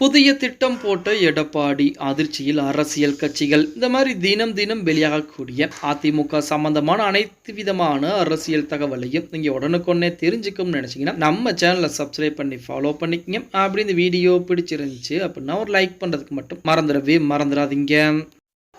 புதிய திட்டம் போட்ட எடப்பாடி அதிர்ச்சியில் அரசியல் கட்சிகள். இந்த மாதிரி தினம் தினம் வெளியாகக்கூடிய அதிமுக சம்பந்தமான அனைத்து விதமான அரசியல் தகவலையும் நீங்க உடனுக்குடனே தெரிஞ்சுக்கணும்னு நினைச்சீங்கன்னா நம்ம சேனலை சப்ஸ்கிரைப் பண்ணி ஃபாலோ பண்ணிக்கங்க. அப்படி இந்த வீடியோ பிடிச்சிருந்துச்சு அப்படின்னா ஒரு லைக் பண்றதுக்கு மட்டும் மறந்துடாதீங்க.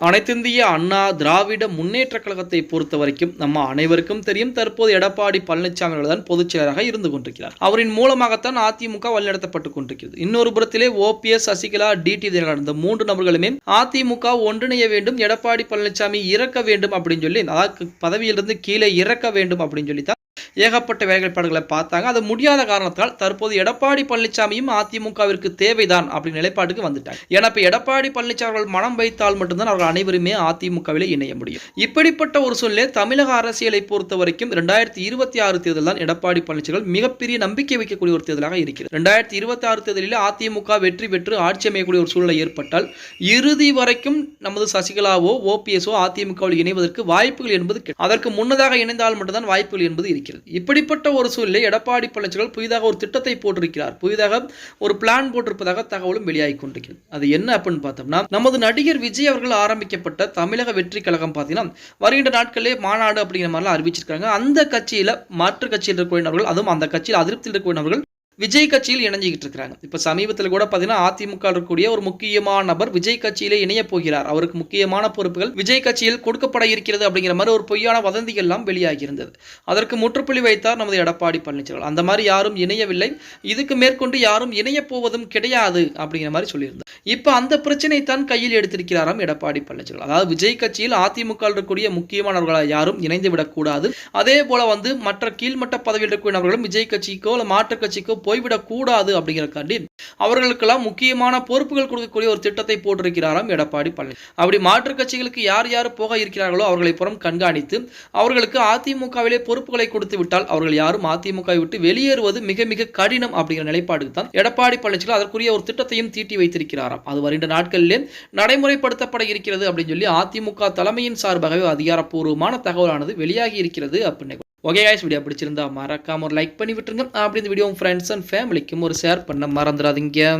அனைத்திந்திய அண்ணா திராவிட முன்னேற்ற கழகத்தை பொறுத்த வரைக்கும் நம்ம அனைவருக்கும் தெரியும், தற்போது எடப்பாடி பழனிசாமி அவர்கள் பொதுச் செயலராக இருந்து கொண்டிருக்கிறார். அவரின் மூலமாகத்தான் அதிமுக வழிநடத்தப்பட்டுக் கொண்டிருக்கிறது. இன்னொரு புறத்திலே ஓபிஎஸ், சசிகலா, டிடி இந்த 3 நபர்களுமே அதிமுக ஒன்றிணைய வேண்டும், எடப்பாடி பழனிசாமி இறக்க வேண்டும் அப்படின்னு சொல்லி, அதாவது பதவியிலிருந்து கீழே இறக்க வேண்டும் அப்படின்னு சொல்லி ஏகப்பட்ட வேலைப்பாடுகளை பார்த்தாங்க. அது முடியாத காரணத்தால் தற்போது எடப்பாடி பழனிசாமியும் அதிமுகவிற்கு தேவைதான் அப்படின்னு நிலைப்பாட்டுக்கு வந்துட்டாங்க. ஏன்னா இப்ப எடப்பாடி பழனிசாமி அவர்கள் மனம் வைத்தால் மட்டும்தான் அவர்கள் அனைவருமே அதிமுகவில் இணைய முடியும். இப்படிப்பட்ட ஒரு சூழ்நிலை தமிழக அரசியலை பொறுத்த வரைக்கும் 2026 தேர்தல் தான் எடப்பாடி பழனிசாமி மிகப்பெரிய நம்பிக்கை வைக்கக்கூடிய ஒரு தேர்தலாக இருக்கிறது. 2026 தேர்தலில் அதிமுக வெற்றி பெற்று ஆட்சி அமையக்கூடிய ஒரு சூழ்நிலை ஏற்பட்டால் இறுதி வரைக்கும் நமது சசிகலாவோ ஓபிஎஸ்ஓ அதிமுகவில் இணைவதற்கு வாய்ப்புகள் என்பது, அதற்கு முன்னதாக இணைந்தால் மட்டும்தான் வாய்ப்புகள் என்பது இருக்கிறது. இப்படிப்பட்ட ஒரு சூழ்நிலை எடப்பாடி பழனிசாமி புதிதாக ஒரு திட்டத்தை போட்டிருக்கிறார். புதிதாக ஒரு பிளான் போட்டிருப்பதாக தகவலும் வெளியாகி கொண்டிருக்கிறது. அது என்ன அப்படின்னு பார்த்தோம்னா, நமது நடிகர் விஜய் அவர்கள் ஆரம்பிக்கப்பட்ட தமிழக வெற்றி கழகம் பார்த்தீங்கன்னா வருகின்ற நாட்களே மாநாடு அப்படிங்கிற மாதிரிலாம் அறிவிச்சிருக்காங்க. அந்த கட்சியில மாற்று கட்சியில் இருக்கக்கூடியவர்கள், அதுவும் அந்த கட்சியில் அதிருப்தியில் இருக்கக்கூடியவர்கள் விஜய் கட்சியில் இணைஞ்சிக்கிட்டு இருக்காங்க. இப்ப சமீபத்தில் கூட பாத்தீங்கன்னா அதிமுக இருக்கக்கூடிய ஒரு முக்கியமான நபர் விஜய் கட்சியிலே இணைய போகிறார். அவருக்கு முக்கியமான பொறுப்புகள் விஜய் கட்சியில் கொடுக்கப்பட இருக்கிறது அப்படிங்கிற மாதிரி ஒரு பொய்யான வதந்திகள் எல்லாம் வெளியாகி இருந்தது. அதற்கு முற்றுப்புள்ளி வைத்தார் நமது எடப்பாடி பழனிசாமி. அந்த மாதிரி யாரும் இணையவில்லை, இதுக்கு மேற்கொண்டு யாரும் இணைய போவதும் கிடையாது அப்படிங்கிற மாதிரி சொல்லியிருந்தார். இப்ப அந்த பிரச்சனை தான் கையில் எடுத்திருக்கிறாராம் எடப்பாடி பழனிசாமி. அதாவது விஜய் கட்சியில் அதிமுக இருக்கக்கூடிய முக்கியமானவர்களால் யாரும் இணைந்து விடக்கூடாது, அதே போல மற்ற கீழ்மட்ட பதவியில் இருக்கக்கூடியவர்களும் விஜய் கட்சிக்கோ மாற்று கட்சிக்கோ போய்விடக்கூடாது அப்படிங்கிறக்காண்டி அவர்களுக்கெல்லாம் முக்கியமான பொறுப்புகள் கொடுக்கக்கூடிய ஒரு திட்டத்தை போட்டிருக்கிறாராம் எடப்பாடி பழனிசாமி. அப்படி மாற்று கட்சிகளுக்கு யார் யார் போக இருக்கிறார்களோ அவர்களை புறம் கண்காணித்து அவர்களுக்கு அதிமுகவிலே பொறுப்புகளை கொடுத்து விட்டால் அவர்கள் யாரும் அதிமுகவை விட்டு வெளியேறுவது மிக மிக கடினம் அப்படிங்கிற நிலைப்பாடுக்கு தான் எடப்பாடி பழனிசாமி அதற்குரிய ஒரு திட்டத்தையும் தீட்டி வைத்திருக்கிறாராம். அது வருகின்ற நாட்களிலே நடைமுறைப்படுத்தப்பட இருக்கிறது அப்படின்னு சொல்லி அதிமுக தலைமையின் சார்பாகவே அதிகாரப்பூர்வமான தகவலானது வெளியாகி இருக்கிறது அப்படின்னு. ஓகே गाइस, வீடியோ பிடிச்சிருந்தா மறக்காம ஒரு லைக் பண்ணி விட்டுருங்க. அப்படி இந்த வீடியோ ஃப்ரெண்ட்ஸ் அண்ட் ஃபேமிலிக்கும் ஒரு ஷேர் பண்ண மறந்துடாதீங்க.